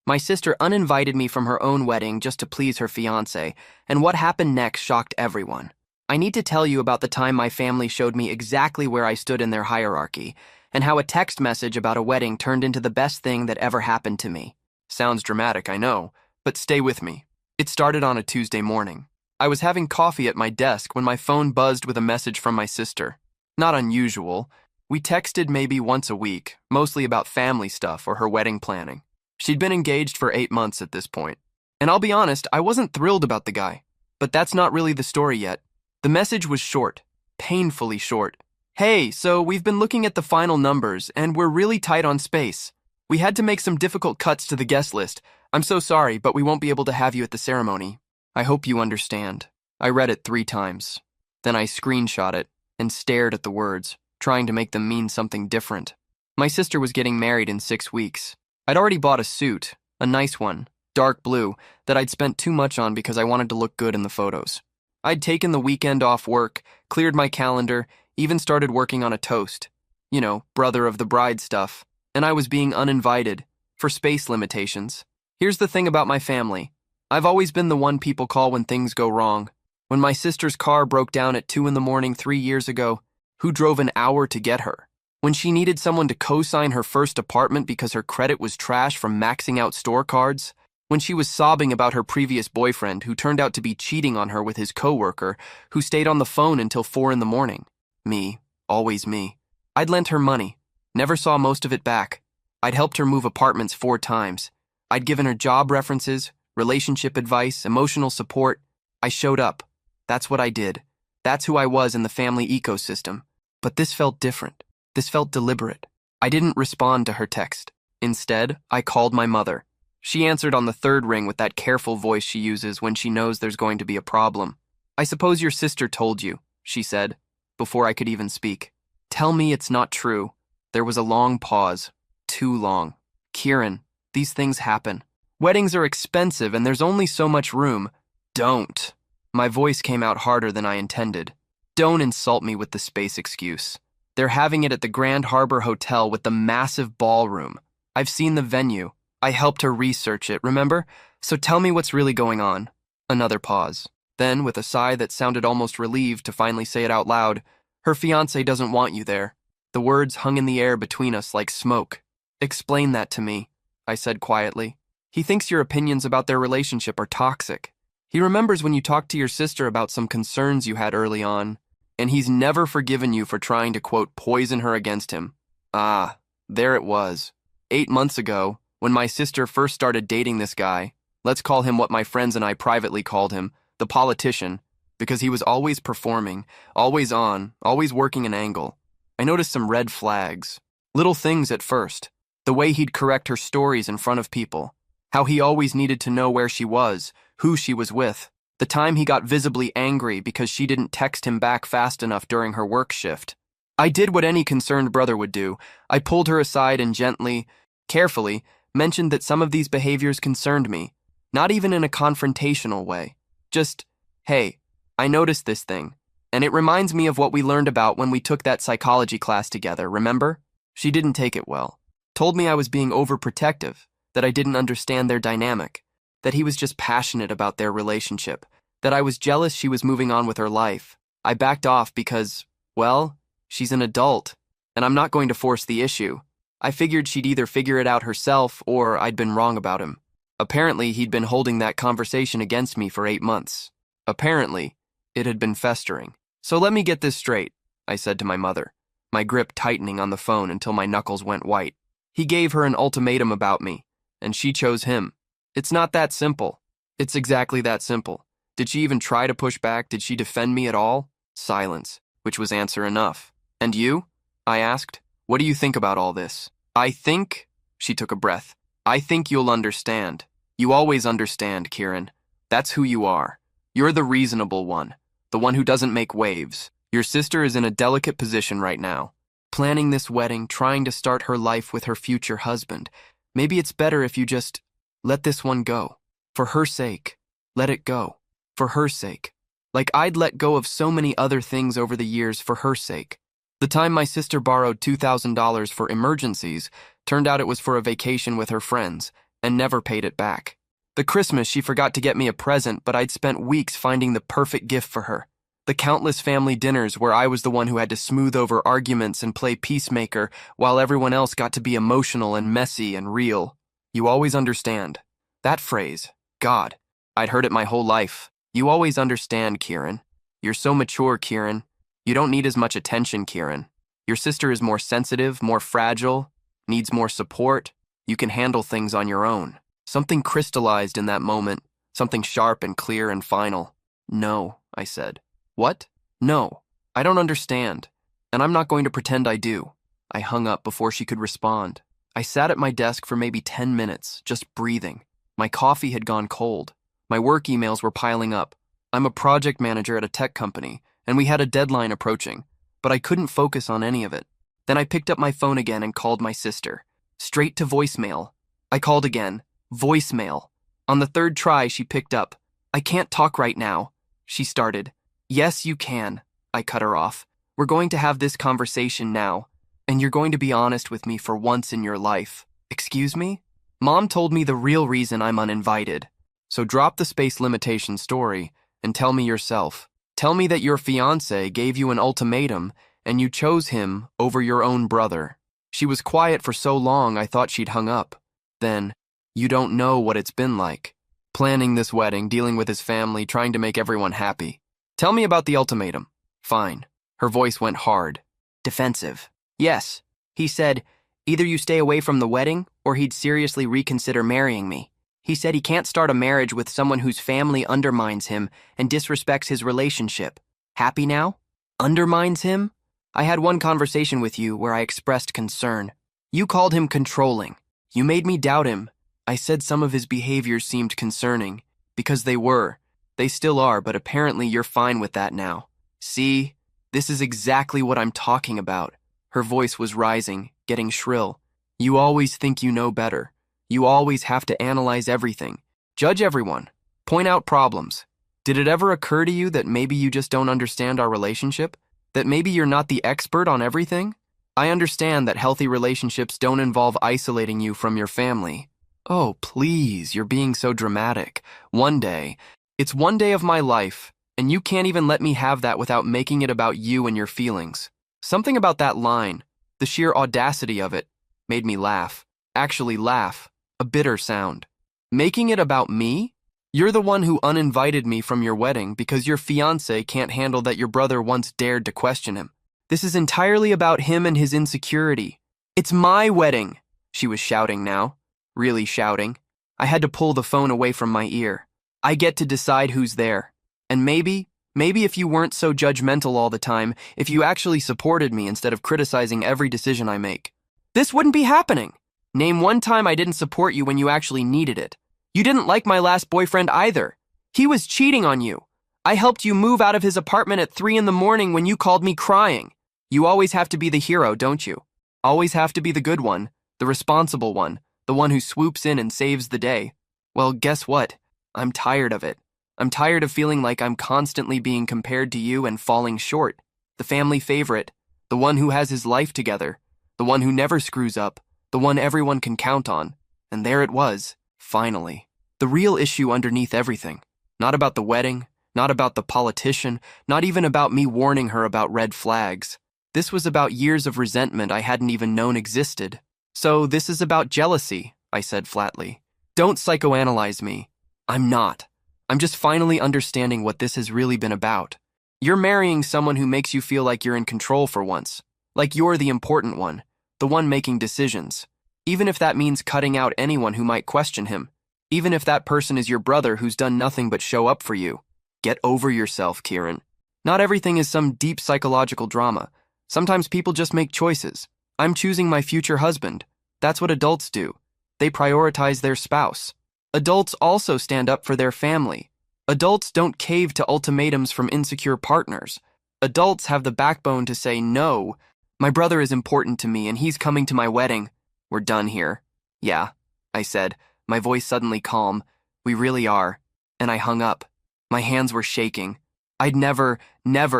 My sister uninvited me from her own wedding just to please her fiancé, and what happened next shocked everyone. I need to tell you about the time my family showed me exactly where I stood in their hierarchy, and how a text message about a wedding turned into the best thing that ever happened to me. Sounds dramatic, I know, but stay with me. It started on a Tuesday morning. I was having coffee at my desk when my phone buzzed with a message from my sister. Not unusual. We texted maybe once a week, mostly about family stuff or her wedding planning. She'd been engaged for 8 months at this point. And I'll be honest, I wasn't thrilled about the guy. But that's not really the story yet. The message was short, painfully short. Hey, so we've been looking at the final numbers, and we're really tight on space. We had to make some difficult cuts to the guest list. I'm so sorry, but we won't be able to have you at the ceremony. I hope you understand. I read it 3 times. Then I screenshot it and stared at the words, trying to make them mean something different. My sister was getting married in 6 weeks. I'd already bought a suit, a nice one, dark blue, that I'd spent too much on because I wanted to look good in the photos. I'd taken the weekend off work, cleared my calendar, even started working on a toast. You know, brother of the bride stuff. And I was being uninvited, for space limitations. Here's the thing about my family. I've always been the one people call when things go wrong. When my sister's car broke down at 2 in the morning 3 years ago, who drove an hour to get her? When she needed someone to co-sign her first apartment because her credit was trash from maxing out store cards? When she was sobbing about her previous boyfriend who turned out to be cheating on her with his coworker who stayed on the phone until 4 in the morning? Me, always me. I'd lent her money, never saw most of it back. I'd helped her move apartments 4 times. I'd given her job references, relationship advice, emotional support. I showed up. That's what I did. That's who I was in the family ecosystem. But this felt different. This felt deliberate. I didn't respond to her text. Instead, I called my mother. She answered on the 3rd ring with that careful voice she uses when she knows there's going to be a problem. I suppose your sister told you, she said, before I could even speak. Tell me it's not true. There was a long pause. Too long. Kieran, these things happen. Weddings are expensive and there's only so much room. Don't. My voice came out harder than I intended. Don't insult me with the space excuse. They're having it at the Grand Harbor Hotel with the massive ballroom. I've seen the venue. I helped her research it, remember? So tell me what's really going on. Another pause. Then, with a sigh that sounded almost relieved to finally say it out loud, her fiancé doesn't want you there. The words hung in the air between us like smoke. Explain that to me, I said quietly. He thinks your opinions about their relationship are toxic. He remembers when you talked to your sister about some concerns you had early on, and he's never forgiven you for trying to, quote, poison her against him. Ah, there it was. 8 months ago, when my sister first started dating this guy, let's call him what my friends and I privately called him, the politician, because he was always performing, always on, always working an angle. I noticed some red flags. Little things at first. The way he'd correct her stories in front of people. How he always needed to know where she was, who she was with. The time he got visibly angry because she didn't text him back fast enough during her work shift. I did what any concerned brother would do. I pulled her aside and gently, carefully, mentioned that some of these behaviors concerned me. Not even in a confrontational way. Just, hey, I noticed this thing. And it reminds me of what we learned about when we took that psychology class together, remember? She didn't take it well. Told me I was being overprotective, that I didn't understand their dynamic, that he was just passionate about their relationship, that I was jealous she was moving on with her life. I backed off because, well, she's an adult, and I'm not going to force the issue. I figured she'd either figure it out herself or I'd been wrong about him. Apparently, he'd been holding that conversation against me for 8 months. Apparently, it had been festering. So let me get this straight, I said to my mother, my grip tightening on the phone until my knuckles went white. He gave her an ultimatum about me, and she chose him. It's not that simple. It's exactly that simple. Did she even try to push back? Did she defend me at all? Silence, which was answer enough. And you? I asked. What do you think about all this? I think, she took a breath, I think you'll understand. You always understand, Kieran. That's who you are. You're the reasonable one, the one who doesn't make waves. Your sister is in a delicate position right now, planning this wedding, trying to start her life with her future husband. Maybe it's better if you just let this one go. For her sake, let it go. For her sake. Like I'd let go of so many other things over the years for her sake. The time my sister borrowed $2,000 for emergencies, turned out it was for a vacation with her friends, and never paid it back. The Christmas, she forgot to get me a present, but I'd spent weeks finding the perfect gift for her. The countless family dinners where I was the one who had to smooth over arguments and play peacemaker while everyone else got to be emotional and messy and real. You always understand. That phrase, God, I'd heard it my whole life. You always understand, Kieran. You're so mature, Kieran. You don't need as much attention, Kieran. Your sister is more sensitive, more fragile, needs more support. You can handle things on your own. Something crystallized in that moment, something sharp and clear and final. No, I said. What? No, I don't understand, and I'm not going to pretend I do. I hung up before she could respond. I sat at my desk for maybe 10 minutes, just breathing. My coffee had gone cold. My work emails were piling up. I'm a project manager at a tech company, and we had a deadline approaching, but I couldn't focus on any of it. Then I picked up my phone again and called my sister. Straight to voicemail. I called again. Voicemail. On the third try, she picked up. I can't talk right now, she started. Yes, you can, I cut her off. We're going to have this conversation now, and you're going to be honest with me for once in your life. Excuse me? Mom told me the real reason I'm uninvited. So drop the space limitation story and tell me yourself. Tell me that your fiancé gave you an ultimatum and you chose him over your own brother. She was quiet for so long I thought she'd hung up. Then, you don't know what it's been like. Planning this wedding, dealing with his family, trying to make everyone happy. Tell me about the ultimatum. Fine. Her voice went hard. Defensive. Yes. He said, either you stay away from the wedding, or he'd seriously reconsider marrying me. He said he can't start a marriage with someone whose family undermines him and disrespects his relationship. Happy now? Undermines him? I had one conversation with you where I expressed concern. You called him controlling. You made me doubt him. I said some of his behaviors seemed concerning, because they were. They still are, but apparently you're fine with that now. See, this is exactly what I'm talking about. Her voice was rising, getting shrill. You always think you know better. You always have to analyze everything, judge everyone, point out problems. Did it ever occur to you that maybe you just don't understand our relationship? That maybe you're not the expert on everything? I understand that healthy relationships don't involve isolating you from your family. Oh, please, you're being so dramatic. One day. It's one day of my life, and you can't even let me have that without making it about you and your feelings. Something about that line, the sheer audacity of it, made me laugh. Actually laugh. A bitter sound. Making it about me? You're the one who uninvited me from your wedding because your fiancé can't handle that your brother once dared to question him. This is entirely about him and his insecurity. It's my wedding, she was shouting now. Really shouting. I had to pull the phone away from my ear. I get to decide who's there. And maybe if you weren't so judgmental all the time, if you actually supported me instead of criticizing every decision I make, this wouldn't be happening. Name one time I didn't support you when you actually needed it. You didn't like my last boyfriend either. He was cheating on you. I helped you move out of his apartment at 3 in the morning when you called me crying. You always have to be the hero, don't you? Always have to be the good one, the responsible one, the one who swoops in and saves the day. Well, guess what? I'm tired of it. I'm tired of feeling like I'm constantly being compared to you and falling short. The family favorite, the one who has his life together, the one who never screws up, the one everyone can count on. And there it was, finally. The real issue underneath everything. Not about the wedding, not about the politician, not even about me warning her about red flags. This was about years of resentment I hadn't even known existed. So this is about jealousy, I said flatly. Don't psychoanalyze me. I'm not. I'm just finally understanding what this has really been about. You're marrying someone who makes you feel like you're in control for once. Like you're the important one, the one making decisions. Even if that means cutting out anyone who might question him. Even if that person is your brother who's done nothing but show up for you. Get over yourself, Kieran. Not everything is some deep psychological drama. Sometimes people just make choices. I'm choosing my future husband. That's what adults do. They prioritize their spouse. Adults also stand up for their family. Adults don't cave to ultimatums from insecure partners. Adults have the backbone to say, no, my brother is important to me and he's coming to my wedding. We're done here. Yeah, I said, my voice suddenly calm. We really are. And I hung up. My hands were shaking. I'd never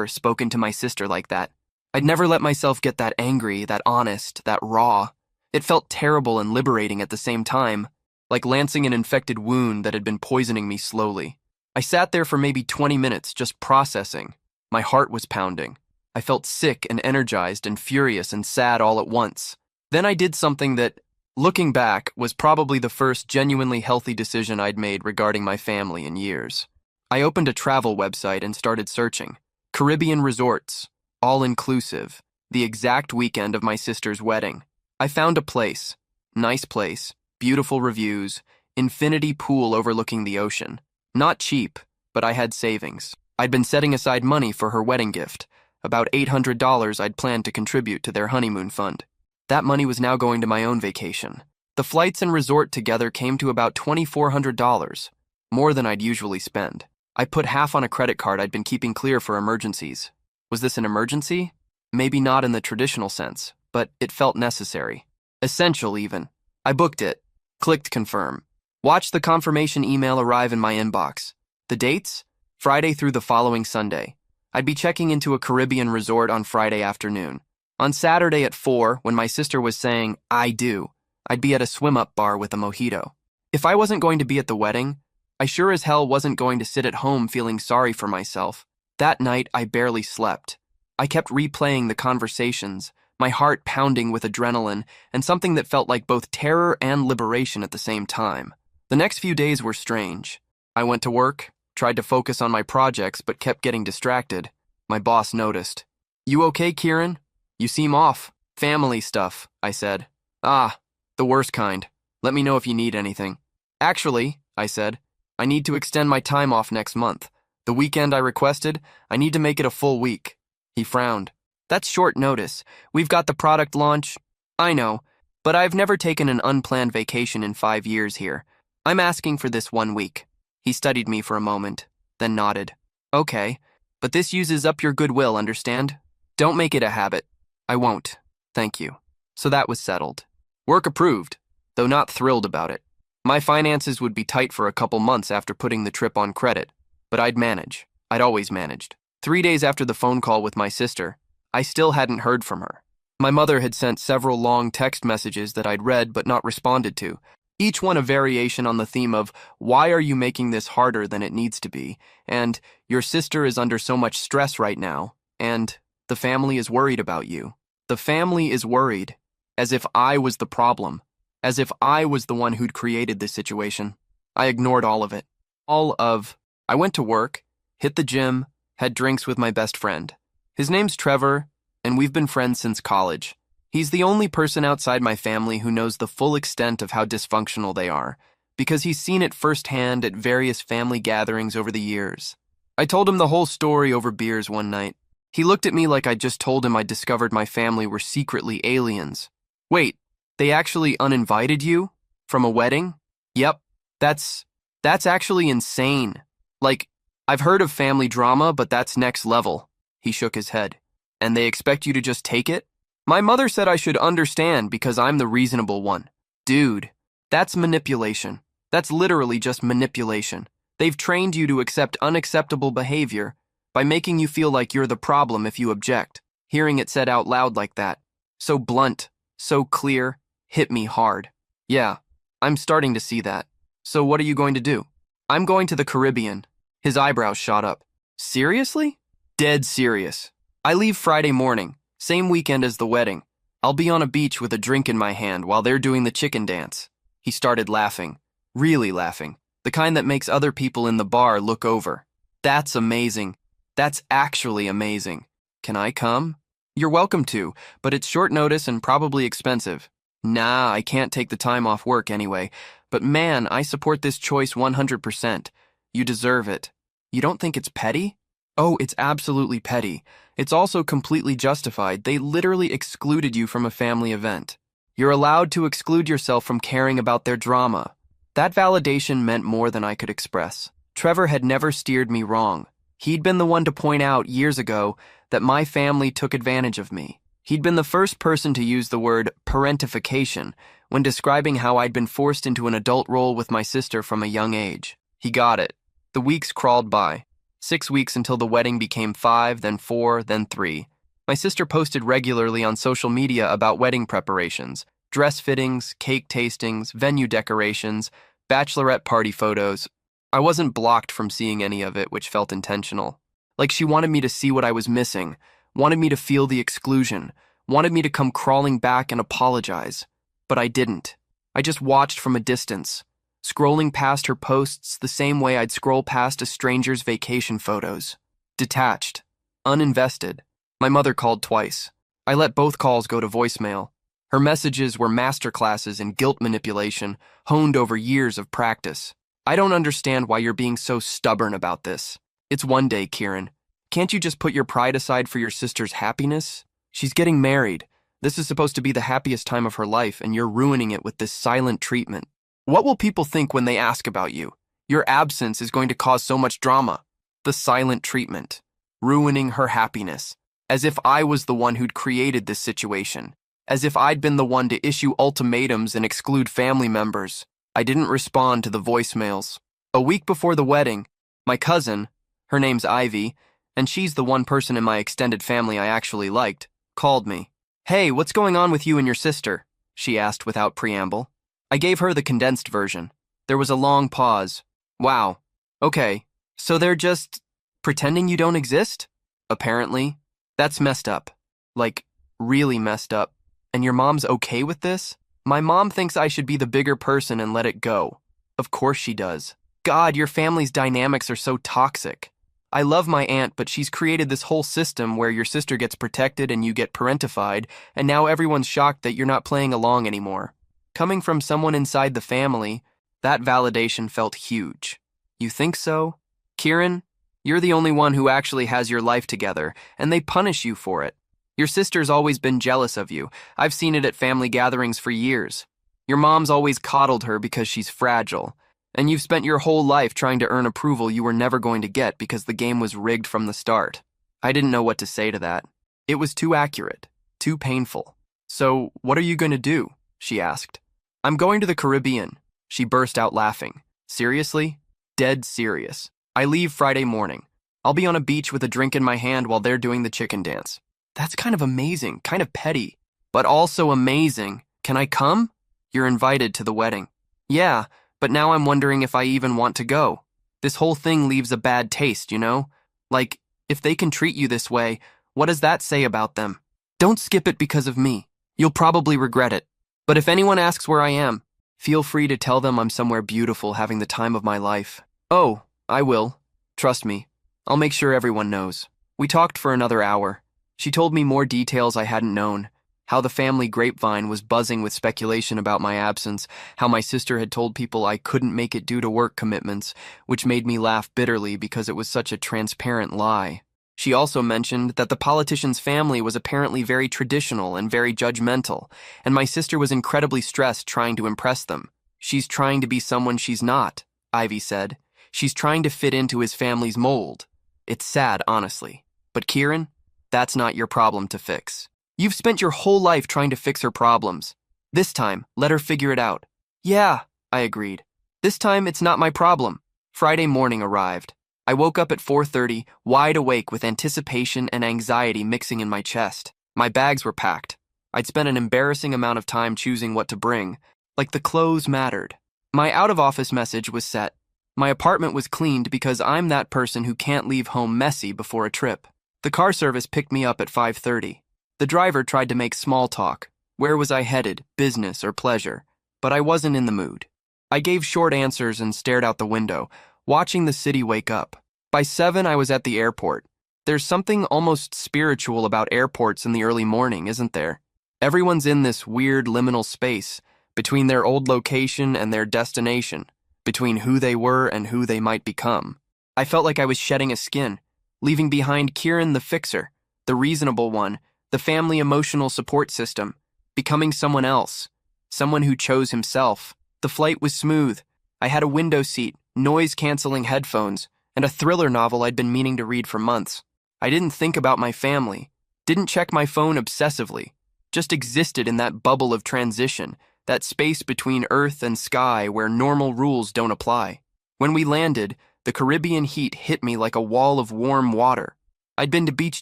spoken to my sister like that. I'd never let myself get that angry, that honest, that raw. It felt terrible and liberating at the same time. like lancing an infected wound that had been poisoning me slowly. I sat there for maybe 20 minutes just processing. My heart was pounding. I felt sick and energized and furious and sad all at once. Then I did something that, looking back, was probably the first genuinely healthy decision I'd made regarding my family in years. I opened a travel website and started searching. Caribbean resorts, all-inclusive, the exact weekend of my sister's wedding. I found a place, nice place, beautiful reviews, infinity pool overlooking the ocean. Not cheap, but I had savings. I'd been setting aside money for her wedding gift, about $800 I'd planned to contribute to their honeymoon fund. That money was now going to my own vacation. The flights and resort together came to about $2,400, more than I'd usually spend. I put half on a credit card I'd been keeping clear for emergencies. Was this an emergency? Maybe not in the traditional sense, but it felt necessary. Essential, even. I booked it, clicked confirm. Watched the confirmation email arrive in my inbox. The dates? Friday through the following Sunday. I'd be checking into a Caribbean resort on Friday afternoon. On Saturday at 4, when my sister was saying, "I do," I'd be at a swim-up bar with a mojito. If I wasn't going to be at the wedding, I sure as hell wasn't going to sit at home feeling sorry for myself. That night, I barely slept. I kept replaying the conversations, my heart pounding with adrenaline, and something that felt like both terror and liberation at the same time. The next few days were strange. I went to work, tried to focus on my projects, but kept getting distracted. My boss noticed. "You okay, Kieran? You seem off." "Family stuff," I said. "Ah, the worst kind. Let me know if you need anything." "Actually," I said, "I need to extend my time off next month. The weekend I requested, I need to make it a full week." He frowned. "That's short notice. We've got the product launch." "I know, but I've never taken an unplanned vacation in 5 years here. I'm asking for this 1 week." He studied me for a moment, then nodded. "Okay, but this uses up your goodwill, understand? Don't make it a habit." "I won't. Thank you." So that was settled. Work approved, though not thrilled about it. My finances would be tight for a couple months after putting the trip on credit, but I'd manage. I'd always managed. 3 days after the phone call with my sister, I still hadn't heard from her. My mother had sent several long text messages that I'd read but not responded to, each one a variation on the theme of, "Why are you making this harder than it needs to be?" and "Your sister is under so much stress right now," and "The family is worried about you." The family is worried, as if I was the problem, as if I was the one who'd created this situation. I ignored all of it. I went to work, hit the gym, had drinks with my best friend. His name's Trevor, and we've been friends since college. He's the only person outside my family who knows the full extent of how dysfunctional they are, because he's seen it firsthand at various family gatherings over the years. I told him the whole story over beers one night. He looked at me like I'd just told him I'd discovered my family were secretly aliens. "Wait, they actually uninvited you? From a wedding?" "Yep, that's actually insane. Like, I've heard of family drama, but that's next level." He shook his head. "And they expect you to just take it?" "My mother said I should understand because I'm the reasonable one." Dude, that's manipulation. That's literally just manipulation. They've trained you to accept unacceptable behavior by making you feel like you're the problem if you object. Hearing it said out loud like that, so blunt, so clear, hit me hard. Yeah, I'm starting to see that. "So what are you going to do?" "I'm going to the Caribbean." His eyebrows shot up. "Seriously?" "Dead serious. I leave Friday morning, same weekend as the wedding. I'll be on a beach with a drink in my hand while they're doing the chicken dance." He started laughing, really laughing, the kind that makes other people in the bar look over. "That's amazing. That's actually amazing. Can I come?" "You're welcome to, but it's short notice and probably expensive." "Nah, I can't take the time off work anyway. But man, I support this choice 100%. You deserve it." "You don't think it's petty?" "Oh, it's absolutely petty. It's also completely justified. They literally excluded you from a family event. You're allowed to exclude yourself from caring about their drama." That validation meant more than I could express. Trevor had never steered me wrong. He'd been the one to point out years ago that my family took advantage of me. He'd been the first person to use the word parentification when describing how I'd been forced into an adult role with my sister from a young age. He got it. The weeks crawled by. 6 weeks until the wedding became 5, then 4, then 3. My sister posted regularly on social media about wedding preparations, Dress fittings, cake tastings, venue decorations, bachelorette party photos. I wasn't blocked from seeing any of it, which felt intentional. Like she wanted me to see what I was missing, wanted me to feel the exclusion, wanted me to come crawling back and apologize. But I didn't. I just watched from a distance, scrolling past her posts the same way I'd scroll past a stranger's vacation photos. Detached. Uninvested. My mother called twice. I let both calls go to voicemail. Her messages were masterclasses in guilt manipulation, honed over years of practice. I don't understand why you're being so stubborn about this. It's one day, Kieran. Can't you just put your pride aside for your sister's happiness? She's getting married. This is supposed to be the happiest time of her life, and you're ruining it with this silent treatment. What will people think when they ask about you? Your absence is going to cause so much drama. The silent treatment. Ruining her happiness. As if I was the one who'd created this situation. As if I'd been the one to issue ultimatums and exclude family members. I didn't respond to the voicemails. A week before the wedding, my cousin, her name's Ivy, and she's the one person in my extended family I actually liked, called me. "Hey, what's going on with you and your sister?" she asked without preamble. I gave her the condensed version. There was a long pause. Wow. Okay, so they're just pretending you don't exist? Apparently. That's messed up. Like, really messed up. And your mom's okay with this? My mom thinks I should be the bigger person and let it go. Of course she does. God, your family's dynamics are so toxic. I love my aunt, but she's created this whole system where your sister gets protected and you get parentified, and now everyone's shocked that you're not playing along anymore. Coming from someone inside the family, that validation felt huge. You think so? Kieran, you're the only one who actually has your life together, and they punish you for it. Your sister's always been jealous of you. I've seen it at family gatherings for years. Your mom's always coddled her because she's fragile. And you've spent your whole life trying to earn approval you were never going to get because the game was rigged from the start. I didn't know what to say to that. It was too accurate, too painful. "So, what are you going to do?" she asked. "I'm going to the Caribbean." She burst out laughing. "Seriously?" "Dead serious. I leave Friday morning. I'll be on a beach with a drink in my hand while they're doing the chicken dance." "That's kind of amazing, kind of petty, but also amazing. Can I come?" "You're invited to the wedding." "Yeah, but now I'm wondering if I even want to go. This whole thing leaves a bad taste, you know? Like, if they can treat you this way, what does that say about them?" "Don't skip it because of me. You'll probably regret it. But if anyone asks where I am, feel free to tell them I'm somewhere beautiful having the time of my life." "Oh, I will. Trust me. I'll make sure everyone knows." We talked for another hour. She told me more details I hadn't known. How the family grapevine was buzzing with speculation about my absence, how my sister had told people I couldn't make it due to work commitments, which made me laugh bitterly because it was such a transparent lie. She also mentioned that the politician's family was apparently very traditional and very judgmental, and my sister was incredibly stressed trying to impress them. "She's trying to be someone she's not," Ivy said. "She's trying to fit into his family's mold." It's sad, honestly. But Kieran, that's not your problem to fix. You've spent your whole life trying to fix her problems. This time, let her figure it out. "Yeah," I agreed. "This time, it's not my problem." Friday morning arrived. I woke up at 4:30, wide awake with anticipation and anxiety mixing in my chest. My bags were packed. I'd spent an embarrassing amount of time choosing what to bring, like the clothes mattered. My out-of-office message was set. My apartment was cleaned because I'm that person who can't leave home messy before a trip. The car service picked me up at 5:30. The driver tried to make small talk. Where was I headed, business or pleasure? But I wasn't in the mood. I gave short answers and stared out the window, watching the city wake up. By 7, I was at the airport. There's something almost spiritual about airports in the early morning, isn't there? Everyone's in this weird liminal space between their old location and their destination, between who they were and who they might become. I felt like I was shedding a skin, leaving behind Kieran the fixer, the reasonable one, the family emotional support system, becoming someone else, someone who chose himself. The flight was smooth. I had a window seat, noise-canceling headphones, and a thriller novel I'd been meaning to read for months. I didn't think about my family, didn't check my phone obsessively, just existed in that bubble of transition, that space between earth and sky where normal rules don't apply. When we landed, the Caribbean heat hit me like a wall of warm water. I'd been to beach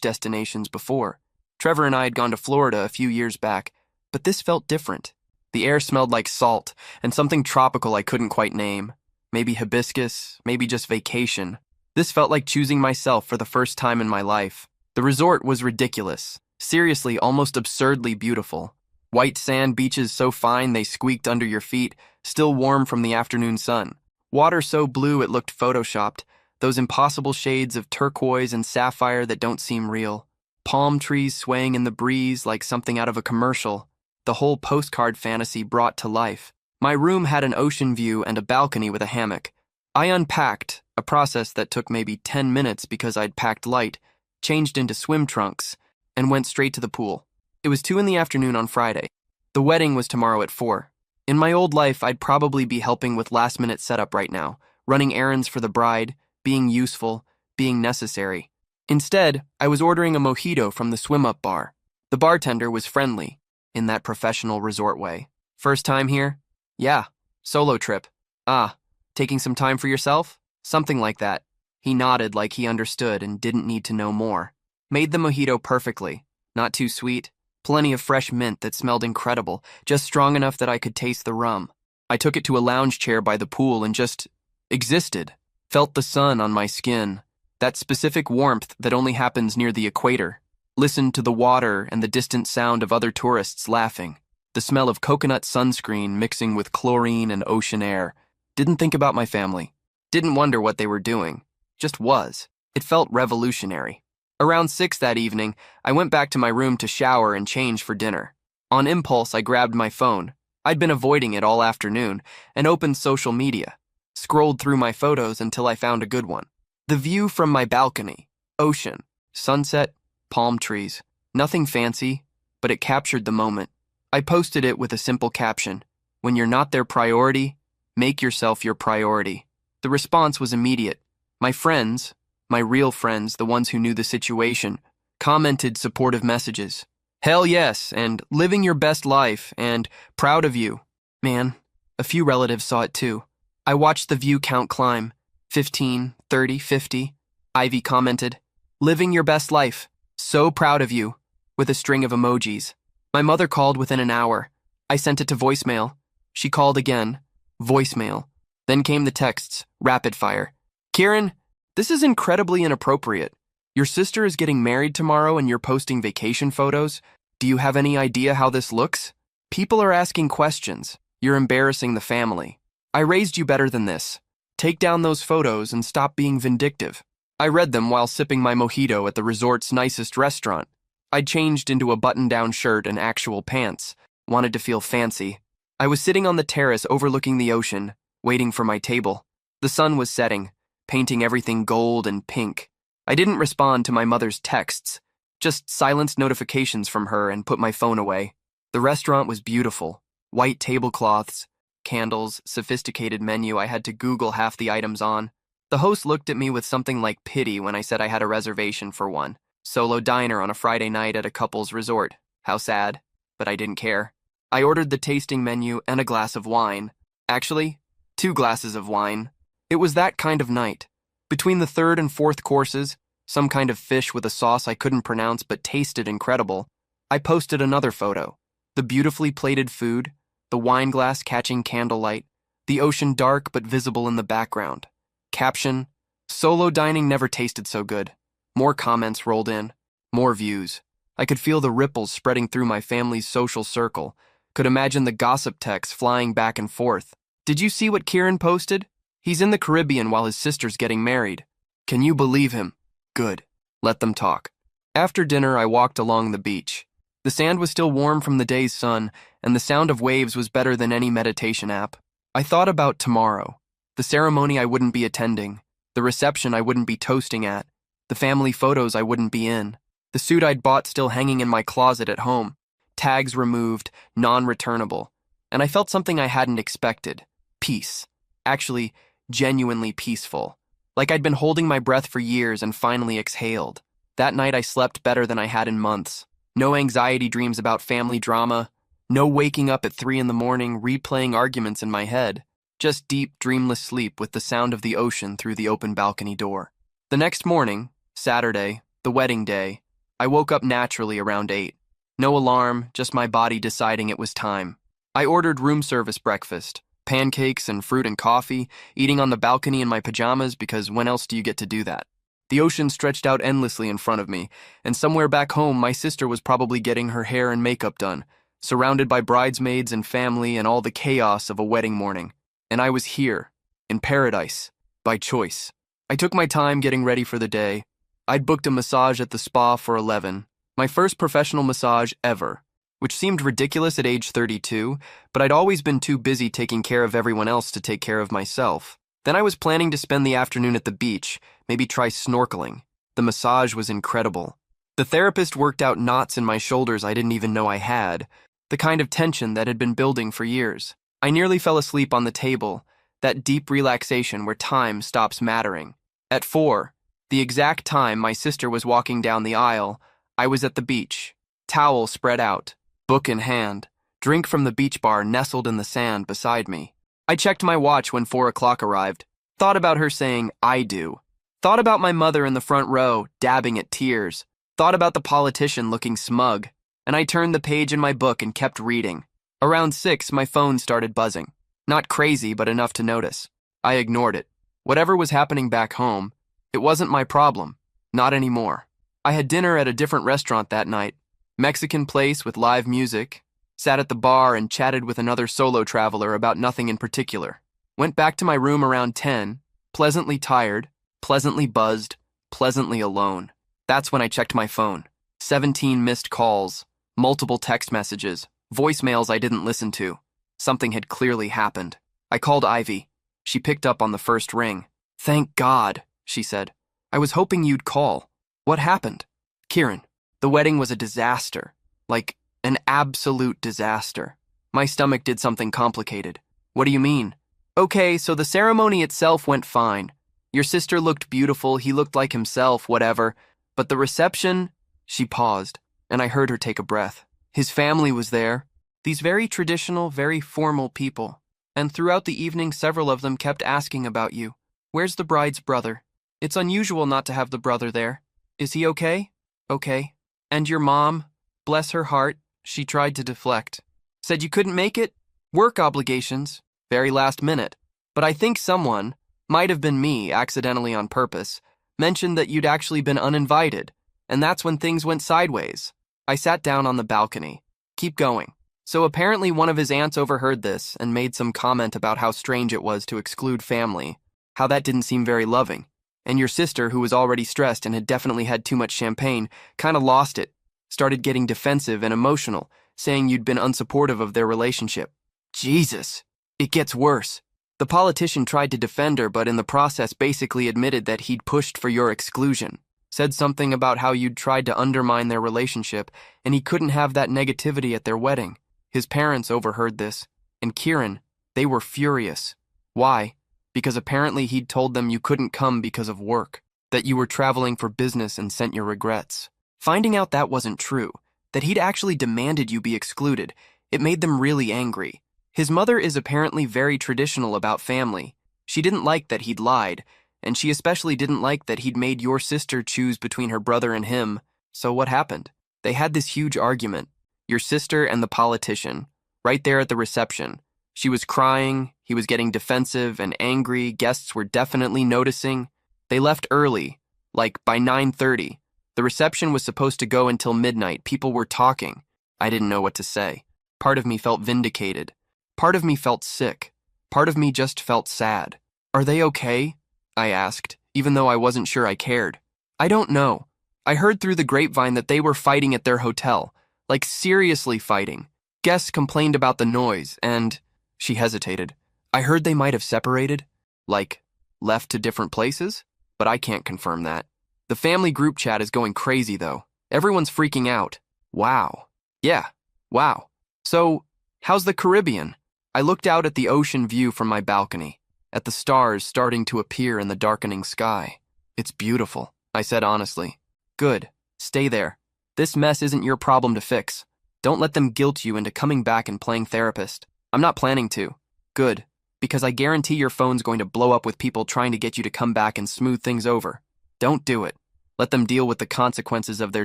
destinations before. Trevor and I had gone to Florida a few years back, but this felt different. The air smelled like salt and something tropical I couldn't quite name. Maybe hibiscus, maybe just vacation. This felt like choosing myself for the first time in my life. The resort was ridiculous. Seriously, almost absurdly beautiful. White sand beaches so fine they squeaked under your feet, still warm from the afternoon sun. Water so blue it looked photoshopped, those impossible shades of turquoise and sapphire that don't seem real. Palm trees swaying in the breeze like something out of a commercial. The whole postcard fantasy brought to life. My room had an ocean view and a balcony with a hammock. I unpacked, a process that took maybe 10 minutes because I'd packed light, changed into swim trunks, and went straight to the pool. It was 2 in the afternoon on Friday. The wedding was tomorrow at 4. In my old life, I'd probably be helping with last-minute setup right now, running errands for the bride, being useful, being necessary. Instead, I was ordering a mojito from the swim-up bar. The bartender was friendly, in that professional resort way. First time here? Yeah. Solo trip. Ah, taking some time for yourself? Something like that. He nodded like he understood and didn't need to know more. Made the mojito perfectly. Not too sweet. Plenty of fresh mint that smelled incredible, just strong enough that I could taste the rum. I took it to a lounge chair by the pool and just existed. Felt the sun on my skin. That specific warmth that only happens near the equator. Listened to the water and the distant sound of other tourists laughing. The smell of coconut sunscreen mixing with chlorine and ocean air. Didn't think about my family. Didn't wonder what they were doing. Just was. It felt revolutionary. Around 6 that evening, I went back to my room to shower and change for dinner. On impulse, I grabbed my phone. I'd been avoiding it all afternoon and opened social media. Scrolled through my photos until I found a good one. The view from my balcony. Ocean. Sunset. Palm trees. Nothing fancy, but it captured the moment. I posted it with a simple caption. When you're not their priority, make yourself your priority. The response was immediate. My friends, my real friends, the ones who knew the situation, commented supportive messages. Hell yes, and living your best life, and proud of you. Man, a few relatives saw it too. I watched the view count climb. 15, 30, 50. Ivy commented, living your best life. So proud of you, with a string of emojis. My mother called within an hour. I sent it to voicemail. She called again. Voicemail. Then came the texts, rapid fire. Kieran, this is incredibly inappropriate. Your sister is getting married tomorrow and you're posting vacation photos. Do you have any idea how this looks? People are asking questions. You're embarrassing the family. I raised you better than this. Take down those photos and stop being vindictive. I read them while sipping my mojito at the resort's nicest restaurant. I'd changed into a button-down shirt and actual pants. Wanted to feel fancy. I was sitting on the terrace overlooking the ocean, waiting for my table. The sun was setting, painting everything gold and pink. I didn't respond to my mother's texts, just silenced notifications from her and put my phone away. The restaurant was beautiful. White tablecloths, candles, sophisticated menu I had to Google half the items on. The host looked at me with something like pity when I said I had a reservation for one. Solo diner on a Friday night at a couple's resort. How sad, but I didn't care. I ordered the tasting menu and a glass of wine. Actually, 2 glasses of wine. It was that kind of night. Between the 3rd and 4th courses, some kind of fish with a sauce I couldn't pronounce but tasted incredible, I posted another photo. The beautifully plated food, the wine glass catching candlelight, the ocean dark but visible in the background. Caption, solo dining never tasted so good. More comments rolled in, more views. I could feel the ripples spreading through my family's social circle, could imagine the gossip texts flying back and forth. Did you see what Kieran posted? He's in the Caribbean while his sister's getting married. Can you believe him? Good. Let them talk. After dinner, I walked along the beach. The sand was still warm from the day's sun, and the sound of waves was better than any meditation app. I thought about tomorrow. The ceremony I wouldn't be attending, the reception I wouldn't be toasting at, the family photos I wouldn't be in, the suit I'd bought still hanging in my closet at home, tags removed, non-returnable, and I felt something I hadn't expected. Peace. Actually, genuinely peaceful. Like I'd been holding my breath for years and finally exhaled. That night I slept better than I had in months. No anxiety dreams about family drama, no waking up at 3 in the morning replaying arguments in my head. Just deep, dreamless sleep with the sound of the ocean through the open balcony door. The next morning, Saturday, the wedding day, I woke up naturally around 8. No alarm, just my body deciding it was time. I ordered room service breakfast, pancakes and fruit and coffee, eating on the balcony in my pajamas because when else do you get to do that? The ocean stretched out endlessly in front of me, and somewhere back home my sister was probably getting her hair and makeup done, surrounded by bridesmaids and family and all the chaos of a wedding morning. And I was here, in paradise, by choice. I took my time getting ready for the day. I'd booked a massage at the spa for 11, my first professional massage ever, which seemed ridiculous at age 32, but I'd always been too busy taking care of everyone else to take care of myself. Then I was planning to spend the afternoon at the beach, maybe try snorkeling. The massage was incredible. The therapist worked out knots in my shoulders I didn't even know I had, the kind of tension that had been building for years. I nearly fell asleep on the table, that deep relaxation where time stops mattering. At 4, the exact time my sister was walking down the aisle, I was at the beach, towel spread out, book in hand, drink from the beach bar nestled in the sand beside me. I checked my watch when 4 o'clock arrived, thought about her saying, "I do." Thought about my mother in the front row, dabbing at tears. Thought about the politician looking smug. And I turned the page in my book and kept reading. Around 6, my phone started buzzing. Not crazy, but enough to notice. I ignored it. Whatever was happening back home, it wasn't my problem. Not anymore. I had dinner at a different restaurant that night. Mexican place with live music. Sat at the bar and chatted with another solo traveler about nothing in particular. Went back to my room around 10, pleasantly tired, pleasantly buzzed, pleasantly alone. That's when I checked my phone. 17 missed calls, multiple text messages, voicemails I didn't listen to. Something had clearly happened. I called Ivy. She picked up on the first ring. "Thank God," she said. "I was hoping you'd call. What happened?" "Kieran, the wedding was a disaster. Like, an absolute disaster. My stomach did something complicated." "What do you mean?" "Okay, so the ceremony itself went fine. Your sister looked beautiful, he looked like himself, whatever. But the reception..." She paused, and I heard her take a breath. "His family was there. These very traditional, very formal people. And throughout the evening, several of them kept asking about you. Where's the bride's brother? It's unusual not to have the brother there. Is he okay? Okay. And your mom? Bless her heart, she tried to deflect. Said you couldn't make it? Work obligations. Very last minute. But I think someone, might have been me, accidentally on purpose, mentioned that you'd actually been uninvited. And that's when things went sideways." I sat down on the balcony. "Keep going." "So apparently one of his aunts overheard this and made some comment about how strange it was to exclude family, how that didn't seem very loving. And your sister, who was already stressed and had definitely had too much champagne, kind of lost it, started getting defensive and emotional, saying you'd been unsupportive of their relationship." Jesus, it gets worse. "The politician tried to defend her, but in the process basically admitted that he'd pushed for your exclusion. Said something about how you'd tried to undermine their relationship, and he couldn't have that negativity at their wedding. His parents overheard this, and Kieran, they were furious. Why? Because apparently he'd told them you couldn't come because of work, that you were traveling for business and sent your regrets. Finding out that wasn't true, that he'd actually demanded you be excluded, it made them really angry. His mother is apparently very traditional about family. She didn't like that he'd lied, and she especially didn't like that he'd made your sister choose between her brother and him. So what happened? They had this huge argument. Your sister and the politician, right there at the reception. She was crying, he was getting defensive and angry, guests were definitely noticing. They left early, like by 9:30. The reception was supposed to go until midnight. People were talking. I didn't know what to say. Part of me felt vindicated. Part of me felt sick. Part of me just felt sad. "Are they okay?" I asked, even though I wasn't sure I cared. "I don't know. I heard through the grapevine that they were fighting at their hotel. Like seriously fighting. Guests complained about the noise, and..." She hesitated. "I heard they might have separated. Like, left to different places? But I can't confirm that. The family group chat is going crazy, though. Everyone's freaking out." "Wow." "Yeah, wow. So, how's the Caribbean?" I looked out at the ocean view from my balcony, at the stars starting to appear in the darkening sky. "It's beautiful," I said honestly. "Good. Stay there. This mess isn't your problem to fix. Don't let them guilt you into coming back and playing therapist. I'm not planning to." "Good. Because I guarantee your phone's going to blow up with people trying to get you to come back and smooth things over. Don't do it. Let them deal with the consequences of their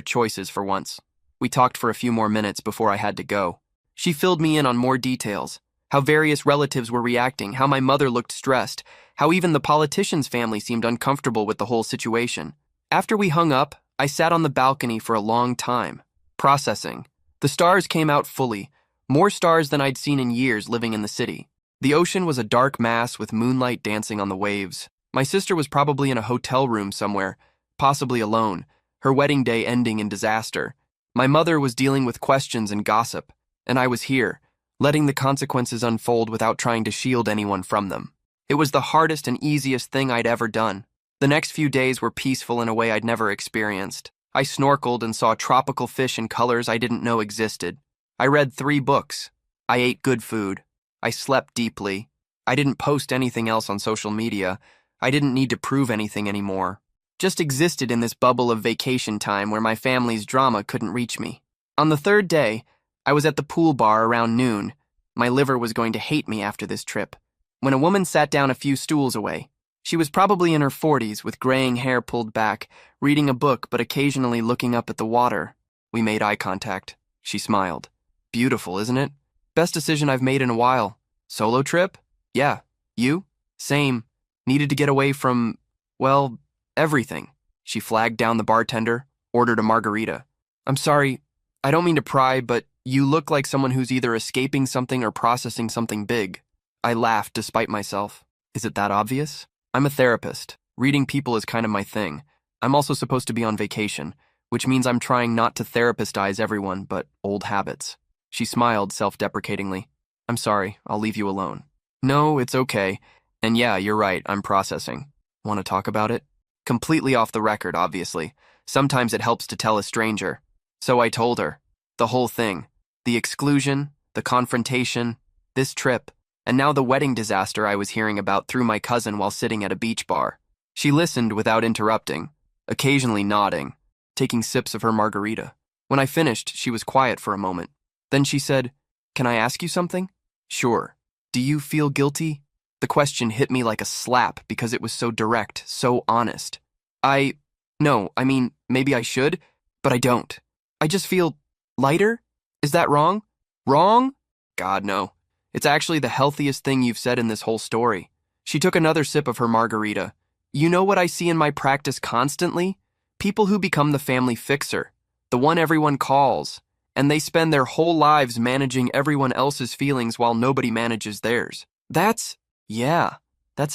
choices for once." We talked for a few more minutes before I had to go. She filled me in on more details, how various relatives were reacting, how my mother looked stressed, how even the politician's family seemed uncomfortable with the whole situation. After we hung up, I sat on the balcony for a long time, processing. The stars came out fully, more stars than I'd seen in years living in the city. The ocean was a dark mass with moonlight dancing on the waves. My sister was probably in a hotel room somewhere, possibly alone, her wedding day ending in disaster. My mother was dealing with questions and gossip, and I was here, letting the consequences unfold without trying to shield anyone from them. It was the hardest and easiest thing I'd ever done. The next few days were peaceful in a way I'd never experienced. I snorkeled and saw tropical fish in colors I didn't know existed. I read 3 books. I ate good food. I slept deeply. I didn't post anything else on social media. I didn't need to prove anything anymore. Just existed in this bubble of vacation time where my family's drama couldn't reach me. On the 3rd day, I was at the pool bar around noon. My liver was going to hate me after this trip, when a woman sat down a few stools away. She was probably in her 40s with graying hair pulled back, reading a book but occasionally looking up at the water. We made eye contact. She smiled. Beautiful, isn't it? Best decision I've made in a while. Solo trip? Yeah. You? Same. Needed to get away from, well, everything. She flagged down the bartender, ordered a margarita. I'm sorry, I don't mean to pry, but you look like someone who's either escaping something or processing something big. I laughed despite myself. Is it that obvious? I'm a therapist. Reading people is kind of my thing. I'm also supposed to be on vacation, which means I'm trying not to therapistize everyone, but old habits. She smiled self-deprecatingly. I'm sorry, I'll leave you alone. No, it's okay. And yeah, you're right, I'm processing. Want to talk about it? Completely off the record, obviously. Sometimes it helps to tell a stranger. So I told her. The whole thing. The exclusion, the confrontation, this trip, and now the wedding disaster I was hearing about through my cousin while sitting at a beach bar. She listened without interrupting, occasionally nodding, taking sips of her margarita. When I finished, she was quiet for a moment. Then she said, "Can I ask you something?" "Sure. Do you feel guilty?" The question hit me like a slap because it was so direct, so honest. No, I mean, maybe I should, but I don't. I just feel lighter? Is that wrong? Wrong? God, no. It's actually the healthiest thing you've said in this whole story. She took another sip of her margarita. You know what I see in my practice constantly? People who become the family fixer, the one everyone calls, and they spend their whole lives managing everyone else's feelings while nobody manages theirs. That's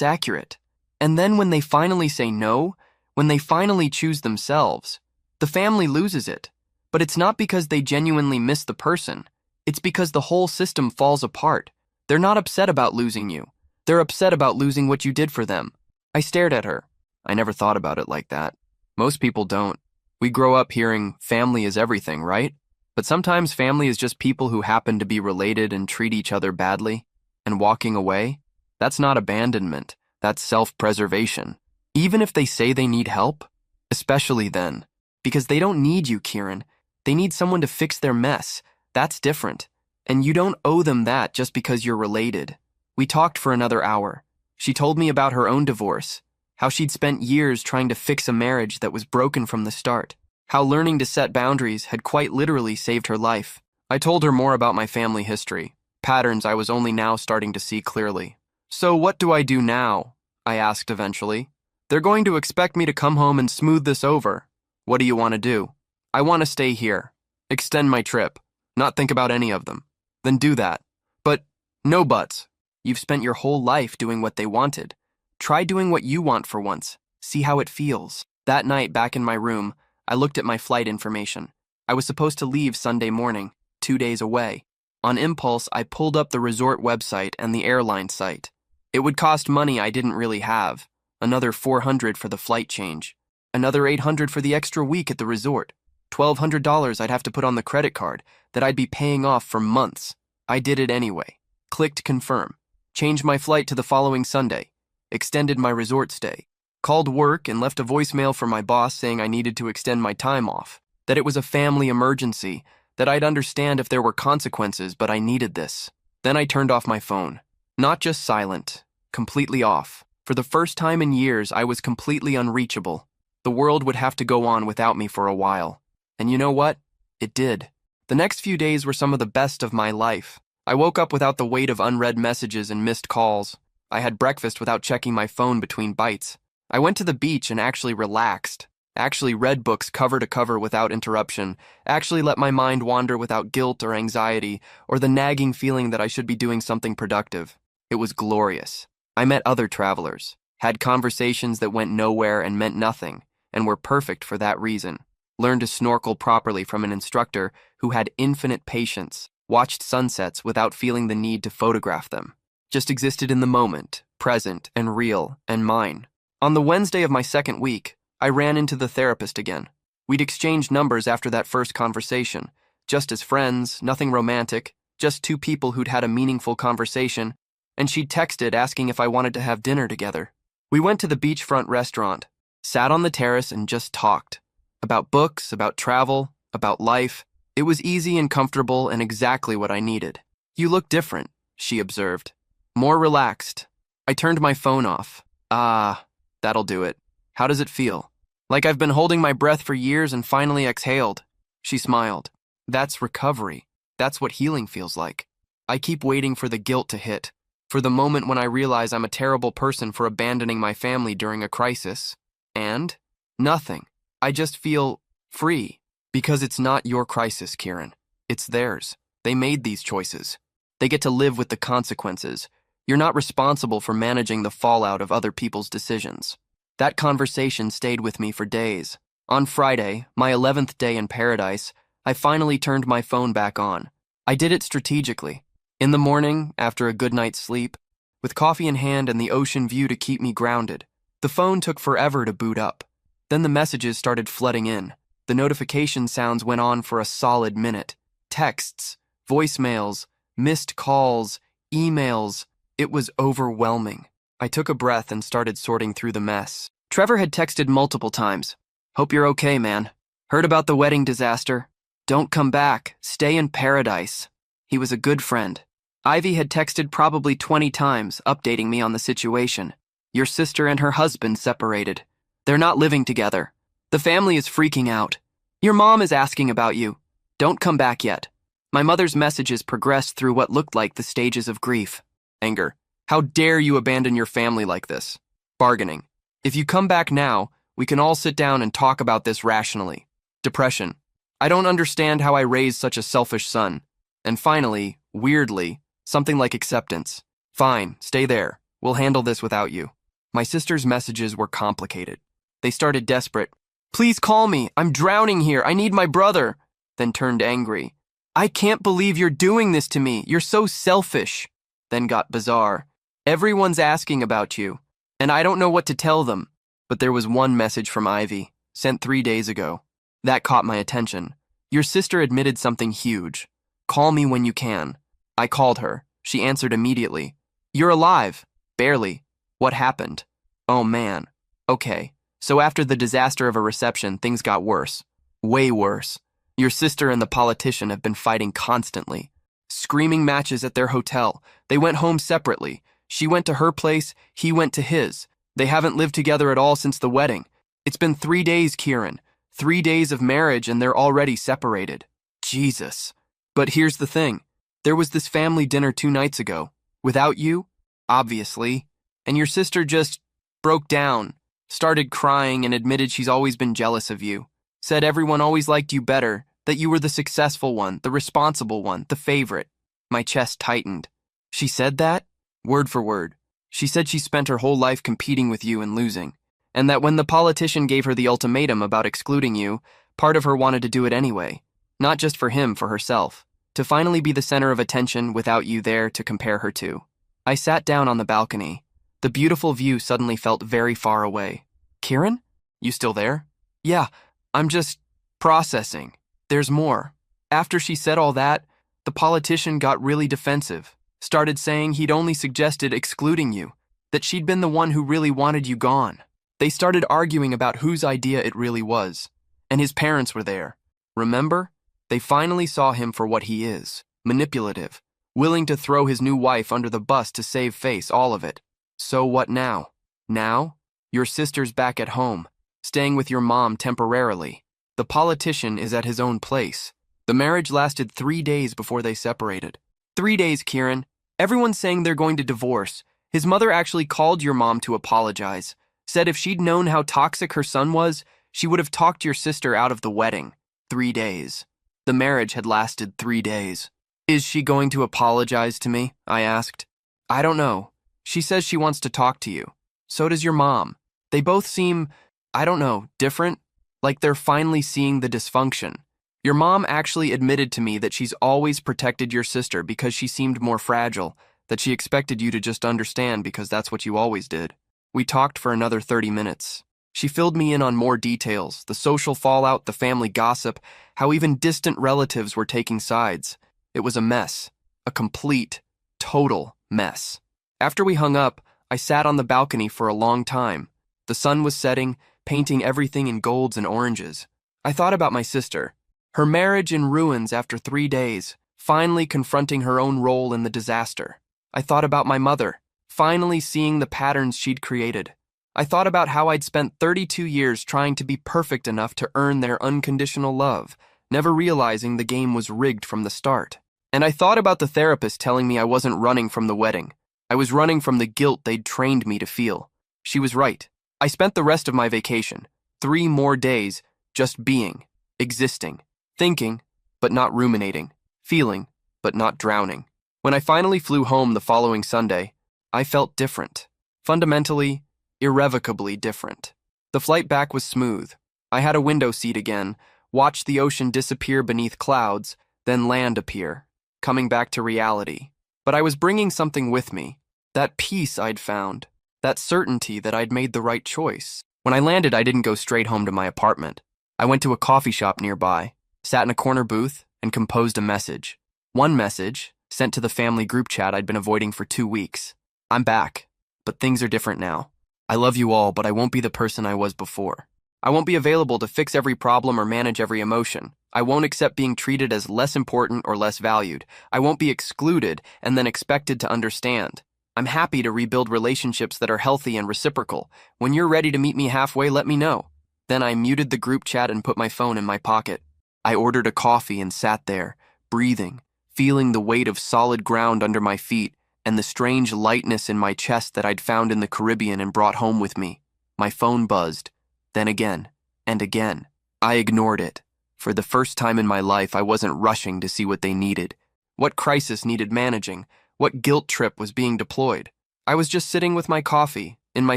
accurate. And then when they finally say no, when they finally choose themselves, the family loses it. But it's not because they genuinely miss the person. It's because the whole system falls apart. They're not upset about losing you. They're upset about losing what you did for them. I stared at her. I never thought about it like that. Most people don't. We grow up hearing family is everything, right? But sometimes family is just people who happen to be related and treat each other badly. And walking away? That's not abandonment. That's self-preservation. Even if they say they need help, especially then. Because they don't need you, Kieran. They need someone to fix their mess. That's different. And you don't owe them that just because you're related. We talked for another hour. She told me about her own divorce, how she'd spent years trying to fix a marriage that was broken from the start, how learning to set boundaries had quite literally saved her life. I told her more about my family history, patterns I was only now starting to see clearly. So what do I do now? I asked eventually. They're going to expect me to come home and smooth this over. What do you want to do? I want to stay here, extend my trip, not think about any of them. Then do that. But no buts. You've spent your whole life doing what they wanted. Try doing what you want for once. See how it feels. That night, back in my room, I looked at my flight information. I was supposed to leave Sunday morning, 2 days away. On impulse, I pulled up the resort website and the airline site. It would cost money I didn't really have. Another $400 for the flight change. Another $800 for the extra week at the resort. $1,200 I'd have to put on the credit card that I'd be paying off for months. I did it anyway. Clicked confirm. Changed my flight to the following Sunday. Extended my resort stay. Called work and left a voicemail for my boss saying I needed to extend my time off. That it was a family emergency. That I'd understand if there were consequences, but I needed this. Then I turned off my phone. Not just silent. Completely off. For the first time in years, I was completely unreachable. The world would have to go on without me for a while. And you know what? It did. The next few days were some of the best of my life. I woke up without the weight of unread messages and missed calls. I had breakfast without checking my phone between bites. I went to the beach and actually relaxed. Actually read books cover to cover without interruption. Actually let my mind wander without guilt or anxiety or the nagging feeling that I should be doing something productive. It was glorious. I met other travelers, had conversations that went nowhere and meant nothing, and were perfect for that reason. Learned to snorkel properly from an instructor who had infinite patience, watched sunsets without feeling the need to photograph them. Just existed in the moment, present and real and mine. On the Wednesday of my second week, I ran into the therapist again. We'd exchanged numbers after that first conversation, just as friends, nothing romantic, just two people who'd had a meaningful conversation, and she'd texted asking if I wanted to have dinner together. We went to the beachfront restaurant, sat on the terrace and just talked. About books, about travel, about life. It was easy and comfortable and exactly what I needed. "You look different," she observed. "More relaxed." I turned my phone off. That'll do it. "How does it feel?" "Like I've been holding my breath for years and finally exhaled." She smiled. "That's recovery. That's what healing feels like." I keep waiting for the guilt to hit, for the moment when I realize I'm a terrible person for abandoning my family during a crisis. And nothing. I just feel free. Because it's not your crisis, Kieran. It's theirs. They made these choices. They get to live with the consequences. You're not responsible for managing the fallout of other people's decisions. That conversation stayed with me for days. On Friday, my 11th day in paradise, I finally turned my phone back on. I did it strategically. In the morning, after a good night's sleep, with coffee in hand and the ocean view to keep me grounded. The phone took forever to boot up. Then the messages started flooding in. The notification sounds went on for a solid minute. Texts, voicemails, missed calls, emails. It was overwhelming. I took a breath and started sorting through the mess. Trevor had texted multiple times. "Hope you're okay, man. Heard about the wedding disaster. Don't come back. Stay in paradise." He was a good friend. Ivy had texted probably 20 times, updating me on the situation. "Your sister and her husband separated. They're not living together. The family is freaking out. Your mom is asking about you. Don't come back yet." My mother's messages progressed through what looked like the stages of grief. Anger. "How dare you abandon your family like this?" Bargaining. "If you come back now, we can all sit down and talk about this rationally." Depression. "I don't understand how I raised such a selfish son." And finally, weirdly, something like acceptance. "Fine, stay there. We'll handle this without you." My sister's messages were complicated. They started desperate. "Please call me. I'm drowning here. I need my brother." Then turned angry. "I can't believe you're doing this to me. You're so selfish." Then got bizarre. "Everyone's asking about you, and I don't know what to tell them." But there was one message from Ivy, sent 3 days ago. That caught my attention. "Your sister admitted something huge. Call me when you can." I called her. She answered immediately. "You're alive." "Barely. What happened?" "Oh man. Okay. So after the disaster of a reception, things got worse. Way worse. Your sister and the politician have been fighting constantly. Screaming matches at their hotel. They went home separately. She went to her place, he went to his. They haven't lived together at all since the wedding. It's been 3 days, Kieran. 3 days of marriage and they're already separated." Jesus. But here's the thing. There was this family dinner 2 nights ago. Without you, obviously. And your sister just broke down, started crying and admitted she's always been jealous of you. Said everyone always liked you better, that you were the successful one, the responsible one, the favorite. My chest tightened. She said that? Word for word. She said she spent her whole life competing with you and losing, and that when the politician gave her the ultimatum about excluding you, part of her wanted to do it anyway. Not just for him, for herself. To finally be the center of attention without you there to compare her to. I sat down on the balcony. The beautiful view suddenly felt very far away. "Kieran? You still there?" "Yeah, I'm just processing. There's more." After she said all that, the politician got really defensive. Started saying he'd only suggested excluding you, that she'd been the one who really wanted you gone. They started arguing about whose idea it really was. And his parents were there. Remember? They finally saw him for what he is. Manipulative. Willing to throw his new wife under the bus to save face, all of it. So what now? Now? Your sister's back at home, staying with your mom temporarily. The politician is at his own place. The marriage lasted 3 days before they separated. 3 days, Kieran. Everyone's saying they're going to divorce. His mother actually called your mom to apologize. Said if she'd known how toxic her son was, she would have talked your sister out of the wedding. 3 days. The marriage had lasted 3 days. Is she going to apologize to me? I asked. I don't know. She says she wants to talk to you. So does your mom. They both seem, I don't know, different? Like they're finally seeing the dysfunction. Your mom actually admitted to me that she's always protected your sister because she seemed more fragile, that she expected you to just understand because that's what you always did. We talked for another 30 minutes. She filled me in on more details, the social fallout, the family gossip, how even distant relatives were taking sides. It was a mess. A complete, total mess. After we hung up, I sat on the balcony for a long time. The sun was setting, painting everything in golds and oranges. I thought about my sister. Her marriage in ruins after 3 days, finally confronting her own role in the disaster. I thought about my mother, finally seeing the patterns she'd created. I thought about how I'd spent 32 years trying to be perfect enough to earn their unconditional love, never realizing the game was rigged from the start. And I thought about the therapist telling me I wasn't running from the wedding. I was running from the guilt they'd trained me to feel. She was right. I spent the rest of my vacation, 3 more days, just being, existing, thinking, but not ruminating, feeling, but not drowning. When I finally flew home the following Sunday, I felt different. Fundamentally, irrevocably different. The flight back was smooth. I had a window seat again, watched the ocean disappear beneath clouds, then land appear, coming back to reality. But I was bringing something with me, that peace I'd found, that certainty that I'd made the right choice. When I landed, I didn't go straight home to my apartment. I went to a coffee shop nearby, sat in a corner booth, and composed a message. One message, sent to the family group chat I'd been avoiding for 2 weeks. I'm back, but things are different now. I love you all, but I won't be the person I was before. I won't be available to fix every problem or manage every emotion. I won't accept being treated as less important or less valued. I won't be excluded and then expected to understand. I'm happy to rebuild relationships that are healthy and reciprocal. When you're ready to meet me halfway, let me know. Then I muted the group chat and put my phone in my pocket. I ordered a coffee and sat there, breathing, feeling the weight of solid ground under my feet and the strange lightness in my chest that I'd found in the Caribbean and brought home with me. My phone buzzed, then again, and again. I ignored it. For the first time in my life, I wasn't rushing to see what they needed. What crisis needed managing? What guilt trip was being deployed? I was just sitting with my coffee, in my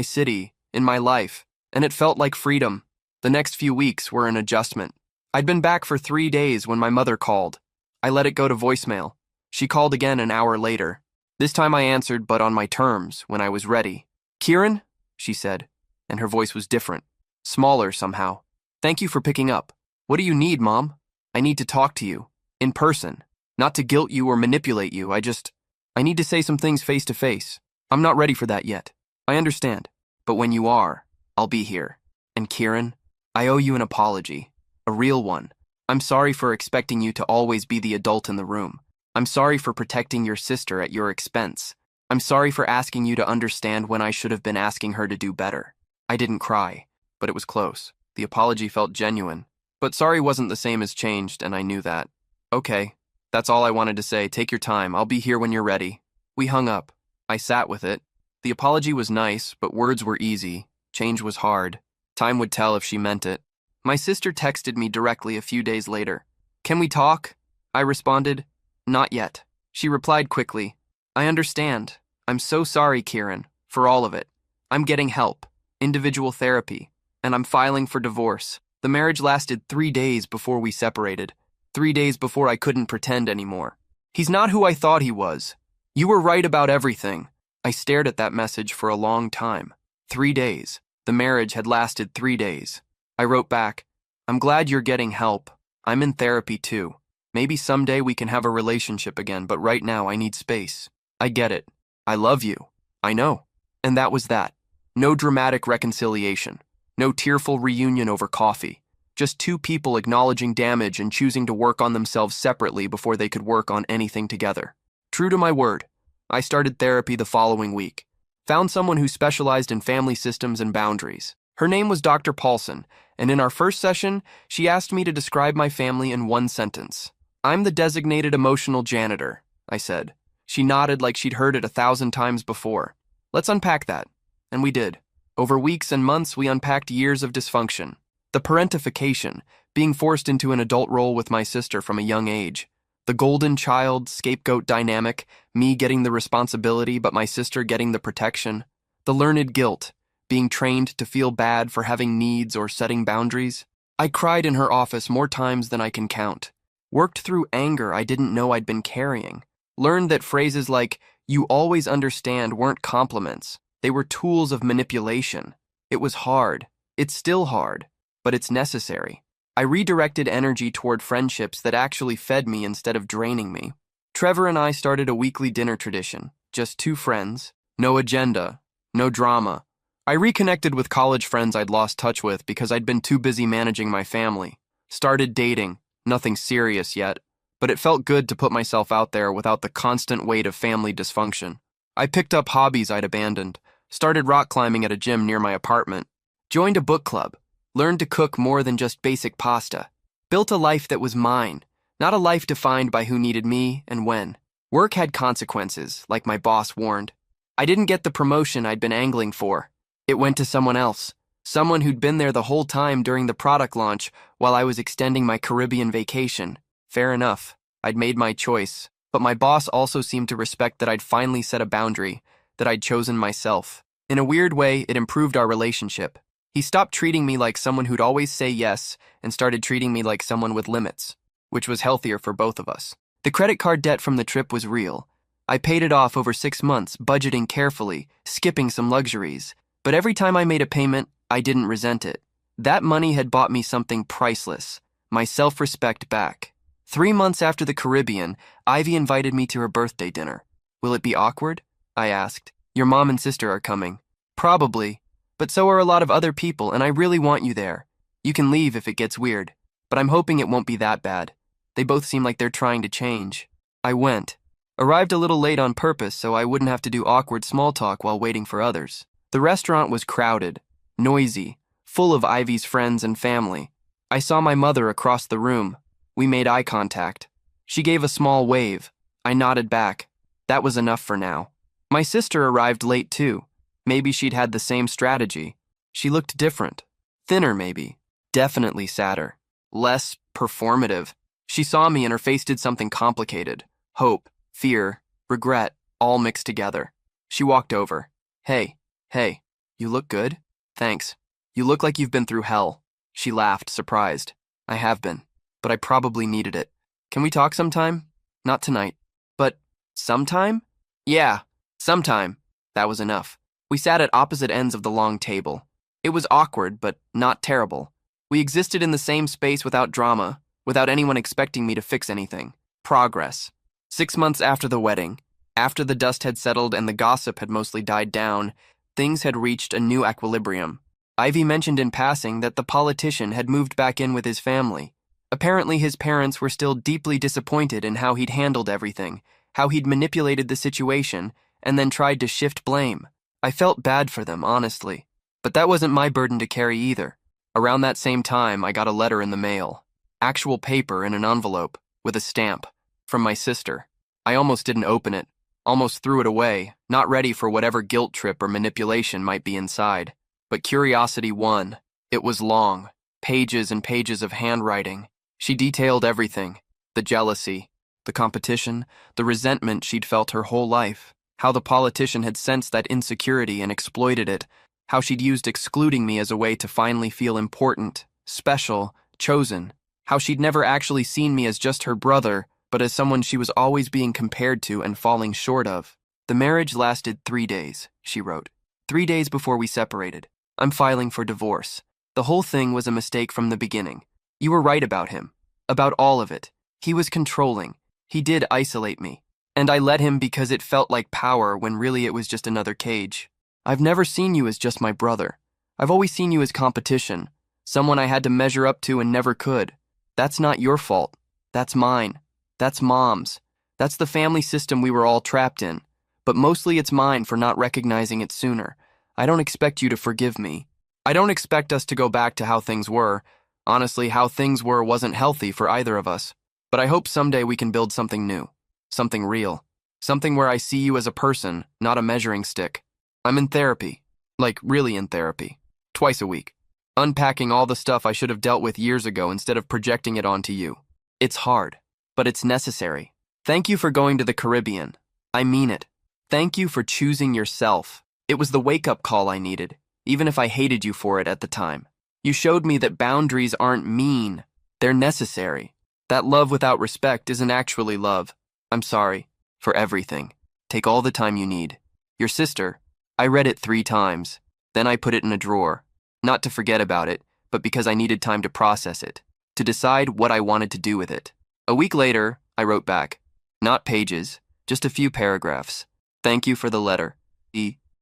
city, in my life, and it felt like freedom. The next few weeks were an adjustment. I'd been back for 3 days when my mother called. I let it go to voicemail. She called again an hour later. This time I answered, but on my terms, when I was ready. Kieran? She said, and her voice was different, smaller somehow. Thank you for picking up. What do you need, Mom? I need to talk to you, in person. Not to guilt you or manipulate you, I need to say some things face to face. I'm not ready for that yet. I understand, but when you are, I'll be here. And Kieran, I owe you an apology, a real one. I'm sorry for expecting you to always be the adult in the room. I'm sorry for protecting your sister at your expense. I'm sorry for asking you to understand when I should have been asking her to do better. I didn't cry, but it was close. The apology felt genuine. But sorry wasn't the same as changed, and I knew that. Okay, that's all I wanted to say. Take your time. I'll be here when you're ready. We hung up. I sat with it. The apology was nice, but words were easy. Change was hard. Time would tell if she meant it. My sister texted me directly a few days later. Can we talk? I responded, not yet. She replied quickly, I understand. I'm so sorry, Kieran, for all of it. I'm getting help, individual therapy, and I'm filing for divorce. The marriage lasted 3 days before we separated. 3 days before I couldn't pretend anymore. He's not who I thought he was. You were right about everything. I stared at that message for a long time. 3 days. The marriage had lasted 3 days. I wrote back, I'm glad you're getting help. I'm in therapy too. Maybe someday we can have a relationship again, but right now I need space. I get it. I love you. I know. And that was that. No dramatic reconciliation. No tearful reunion over coffee. Just 2 people acknowledging damage and choosing to work on themselves separately before they could work on anything together. True to my word, I started therapy the following week. Found someone who specialized in family systems and boundaries. Her name was Dr. Paulson, and in our first session, she asked me to describe my family in 1 sentence. I'm the designated emotional janitor, I said. She nodded like she'd heard it 1,000 times before. Let's unpack that. And we did. Over weeks and months, we unpacked years of dysfunction. The parentification, being forced into an adult role with my sister from a young age. The golden child, scapegoat dynamic, me getting the responsibility but my sister getting the protection. The learned guilt, being trained to feel bad for having needs or setting boundaries. I cried in her office more times than I can count. Worked through anger I didn't know I'd been carrying. Learned that phrases like, "you always understand," weren't compliments. They were tools of manipulation. It was hard. It's still hard, but it's necessary. I redirected energy toward friendships that actually fed me instead of draining me. Trevor and I started a weekly dinner tradition. Just two friends. No agenda. No drama. I reconnected with college friends I'd lost touch with because I'd been too busy managing my family. Started dating. Nothing serious yet, but it felt good to put myself out there without the constant weight of family dysfunction. I picked up hobbies I'd abandoned. Started rock climbing at a gym near my apartment. Joined a book club. Learned to cook more than just basic pasta. Built a life that was mine, not a life defined by who needed me and when. Work had consequences, like my boss warned. I didn't get the promotion I'd been angling for. It went to someone else, someone who'd been there the whole time during the product launch while I was extending my Caribbean vacation. Fair enough, I'd made my choice, but my boss also seemed to respect that I'd finally set a boundary, that I'd chosen myself. In a weird way, it improved our relationship. He stopped treating me like someone who'd always say yes and started treating me like someone with limits, which was healthier for both of us. The credit card debt from the trip was real. I paid it off over 6 months, budgeting carefully, skipping some luxuries. But every time I made a payment, I didn't resent it. That money had bought me something priceless, my self-respect back. 3 months after the Caribbean, Ivy invited me to her birthday dinner. Will it be awkward? I asked. Your mom and sister are coming. Probably. But so are a lot of other people, and I really want you there. You can leave if it gets weird, but I'm hoping it won't be that bad. They both seem like they're trying to change. I went. Arrived a little late on purpose so I wouldn't have to do awkward small talk while waiting for others. The restaurant was crowded, noisy, full of Ivy's friends and family. I saw my mother across the room. We made eye contact. She gave a small wave. I nodded back. That was enough for now. My sister arrived late too. Maybe she'd had the same strategy. She looked different. Thinner, maybe. Definitely sadder. Less performative. She saw me and her face did something complicated. Hope, fear, regret, all mixed together. She walked over. Hey, you look good? Thanks. You look like you've been through hell. She laughed, surprised. I have been, but I probably needed it. Can we talk sometime? Not tonight. But sometime? Yeah, sometime. That was enough. We sat at opposite ends of the long table. It was awkward, but not terrible. We existed in the same space without drama, without anyone expecting me to fix anything. Progress. 6 months after the wedding, after the dust had settled and the gossip had mostly died down, things had reached a new equilibrium. Ivy mentioned in passing that the politician had moved back in with his family. Apparently his parents were still deeply disappointed in how he'd handled everything, how he'd manipulated the situation, and then tried to shift blame. I felt bad for them, honestly. But that wasn't my burden to carry either. Around that same time, I got a letter in the mail. Actual paper in an envelope, with a stamp, from my sister. I almost didn't open it, almost threw it away, not ready for whatever guilt trip or manipulation might be inside. But curiosity won. It was long, pages and pages of handwriting. She detailed everything, the jealousy, the competition, the resentment she'd felt her whole life. How the politician had sensed that insecurity and exploited it, how she'd used excluding me as a way to finally feel important, special, chosen, how she'd never actually seen me as just her brother, but as someone she was always being compared to and falling short of. The marriage lasted 3 days, she wrote. 3 days before we separated. I'm filing for divorce. The whole thing was a mistake from the beginning. You were right about him. About all of it. He was controlling. He did isolate me. And I let him because it felt like power when really it was just another cage. I've never seen you as just my brother. I've always seen you as competition, someone I had to measure up to and never could. That's not your fault. That's mine. That's Mom's. That's the family system we were all trapped in. But mostly it's mine for not recognizing it sooner. I don't expect you to forgive me. I don't expect us to go back to how things were. Honestly, how things were wasn't healthy for either of us. But I hope someday we can build something new, something real, something where I see you as a person, not a measuring stick. I'm in therapy, like really in therapy, twice a week, unpacking all the stuff I should have dealt with years ago instead of projecting it onto you. It's hard, but it's necessary. Thank you for going to the Caribbean. I mean it. Thank you for choosing yourself. It was the wake-up call I needed, even if I hated you for it at the time. You showed me that boundaries aren't mean. They're necessary. That love without respect isn't actually love. I'm sorry. For everything. Take all the time you need. Your sister, I read it 3 times. Then I put it in a drawer. Not to forget about it, but because I needed time to process it. To decide what I wanted to do with it. A week later, I wrote back. Not pages, just a few paragraphs. Thank you for the letter.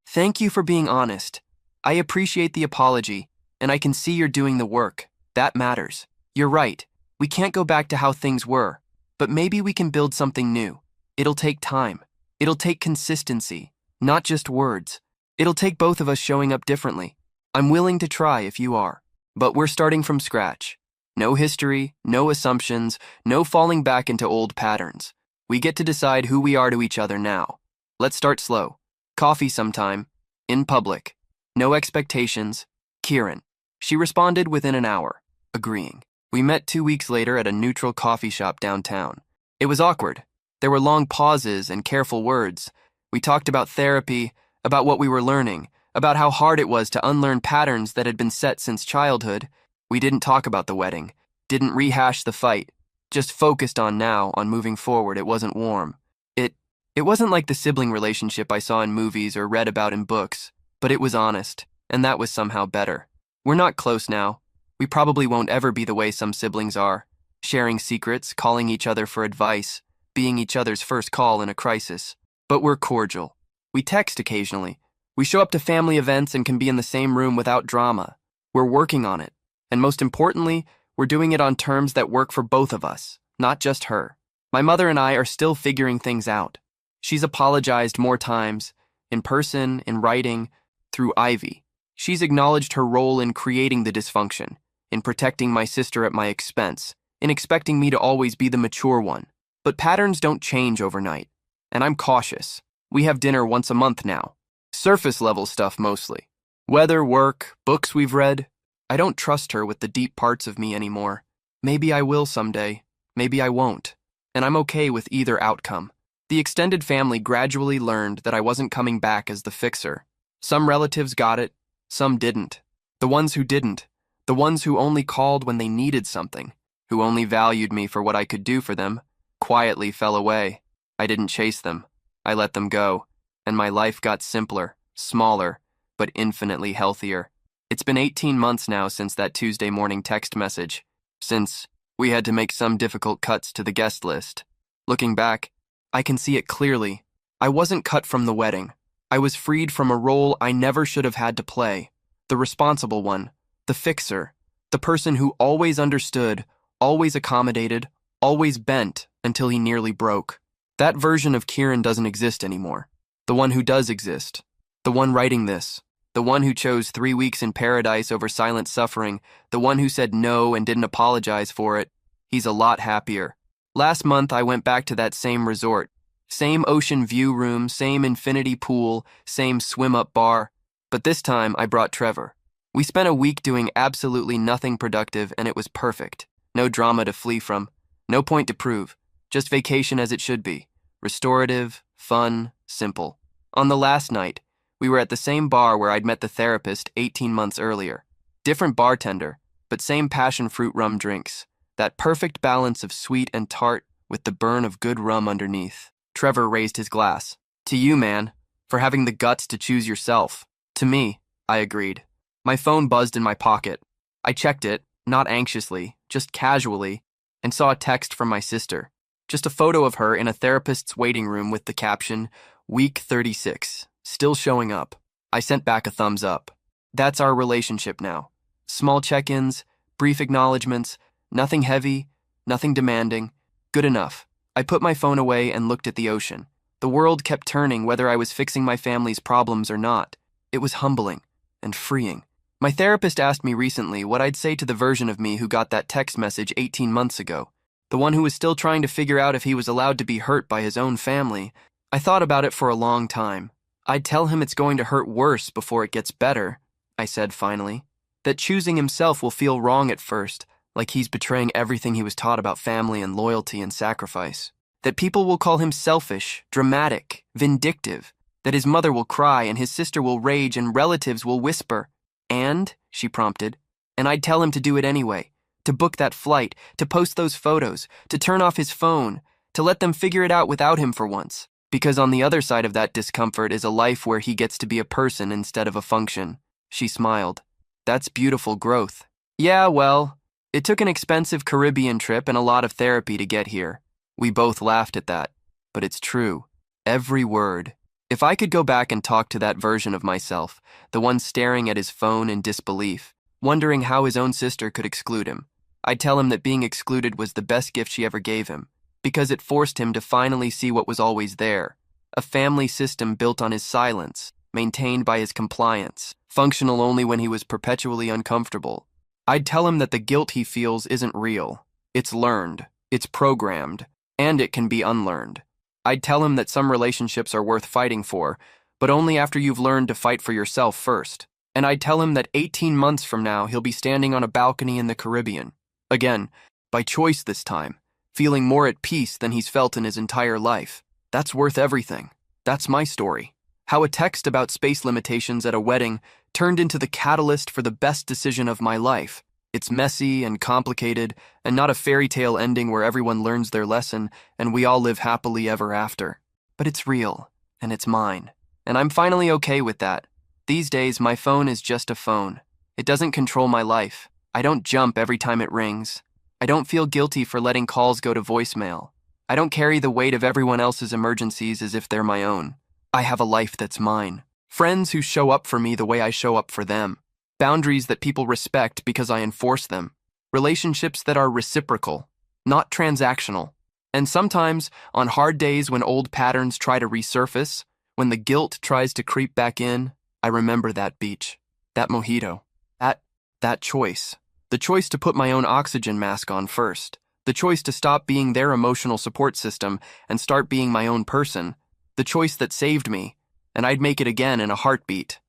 Thank you for being honest. I appreciate the apology, and I can see you're doing the work. That matters. You're right. We can't go back to how things were, but maybe we can build something new. It'll take time. It'll take consistency, not just words. It'll take both of us showing up differently. I'm willing to try if you are, but we're starting from scratch. No history, no assumptions, no falling back into old patterns. We get to decide who we are to each other now. Let's start slow. Coffee sometime. In public. No expectations. Kieran. She responded within an hour, agreeing. We met 2 weeks later at a neutral coffee shop downtown. It was awkward. There were long pauses and careful words. We talked about therapy, about what we were learning, about how hard it was to unlearn patterns that had been set since childhood. We didn't talk about the wedding, didn't rehash the fight, just focused on now, on moving forward. It wasn't warm. It wasn't like the sibling relationship I saw in movies or read about in books, but it was honest, and that was somehow better. We're not close now. We probably won't ever be the way some siblings are, sharing secrets, calling each other for advice, being each other's first call in a crisis. But we're cordial. We text occasionally. We show up to family events and can be in the same room without drama. We're working on it. And most importantly, we're doing it on terms that work for both of us, not just her. My mother and I are still figuring things out. She's apologized more times, in person, in writing, through Ivy. She's acknowledged her role in creating the dysfunction, in protecting my sister at my expense, in expecting me to always be the mature one. But patterns don't change overnight, and I'm cautious. We have dinner once a month now. Surface-level stuff mostly. Weather, work, books we've read. I don't trust her with the deep parts of me anymore. Maybe I will someday. Maybe I won't. And I'm okay with either outcome. The extended family gradually learned that I wasn't coming back as the fixer. Some relatives got it, some didn't. The ones who didn't, the ones who only called when they needed something, who only valued me for what I could do for them, quietly fell away. I didn't chase them. I let them go, and my life got simpler, smaller, but infinitely healthier. It's been 18 months now since that Tuesday morning text message, since we had to make some difficult cuts to the guest list. Looking back, I can see it clearly. I wasn't cut from the wedding. I was freed from a role I never should have had to play. The responsible one, the fixer, the person who always understood, always accommodated, always bent until he nearly broke. That version of Kieran doesn't exist anymore. The one who does exist, the one writing this, the one who chose 3 weeks in paradise over silent suffering, the one who said no and didn't apologize for it, he's a lot happier. Last month, I went back to that same resort. Same ocean view room, same infinity pool, same swim-up bar. But this time, I brought Trevor. We spent a week doing absolutely nothing productive, and it was perfect. No drama to flee from. No point to prove. Just vacation as it should be. Restorative, fun, simple. On the last night, we were at the same bar where I'd met the therapist 18 months earlier. Different bartender, but same passion fruit rum drinks. That perfect balance of sweet and tart with the burn of good rum underneath. Trevor raised his glass. To you, man, for having the guts to choose yourself. To me, I agreed. My phone buzzed in my pocket. I checked it, not anxiously, just casually, and saw a text from my sister. Just a photo of her in a therapist's waiting room with the caption, Week 36, still showing up. I sent back a thumbs up. That's our relationship now. Small check-ins, brief acknowledgements, nothing heavy, nothing demanding. Good enough. I put my phone away and looked at the ocean. The world kept turning whether I was fixing my family's problems or not. It was humbling and freeing. My therapist asked me recently what I'd say to the version of me who got that text message 18 months ago. the one who was still trying to figure out if he was allowed to be hurt by his own family. I thought about it for a long time. I'd tell him it's going to hurt worse before it gets better, I said finally. That choosing himself will feel wrong at first, like he's betraying everything he was taught about family and loyalty and sacrifice. That people will call him selfish, dramatic, vindictive. That his mother will cry and his sister will rage and relatives will whisper. And, she prompted, and I'd tell him to do it anyway. To book that flight, to post those photos, to turn off his phone, to let them figure it out without him for once. Because on the other side of that discomfort is a life where he gets to be a person instead of a function. She smiled. That's beautiful growth. Yeah, well, it took an expensive Caribbean trip and a lot of therapy to get here. We both laughed at that. But it's true. Every word. If I could go back and talk to that version of myself, the one staring at his phone in disbelief, wondering how his own sister could exclude him, I'd tell him that being excluded was the best gift she ever gave him, because it forced him to finally see what was always there. A family system built on his silence, maintained by his compliance, functional only when he was perpetually uncomfortable. I'd tell him that the guilt he feels isn't real. It's learned, it's programmed, and it can be unlearned. I'd tell him that some relationships are worth fighting for, but only after you've learned to fight for yourself first. And I'd tell him that 18 months from now he'll be standing on a balcony in the Caribbean. Again, by choice this time, feeling more at peace than he's felt in his entire life. That's worth everything. That's my story. How a text about space limitations at a wedding turned into the catalyst for the best decision of my life. It's messy and complicated, and not a fairy tale ending where everyone learns their lesson and we all live happily ever after. But it's real, and it's mine. And I'm finally okay with that. These days, my phone is just a phone. It doesn't control my life. I don't jump every time it rings. I don't feel guilty for letting calls go to voicemail. I don't carry the weight of everyone else's emergencies as if they're my own. I have a life that's mine. Friends who show up for me the way I show up for them. Boundaries that people respect because I enforce them. Relationships that are reciprocal, not transactional. And sometimes, on hard days when old patterns try to resurface, when the guilt tries to creep back in, I remember that beach, that mojito, that choice. The choice to put my own oxygen mask on first. The choice to stop being their emotional support system and start being my own person. The choice that saved me, and I'd make it again in a heartbeat.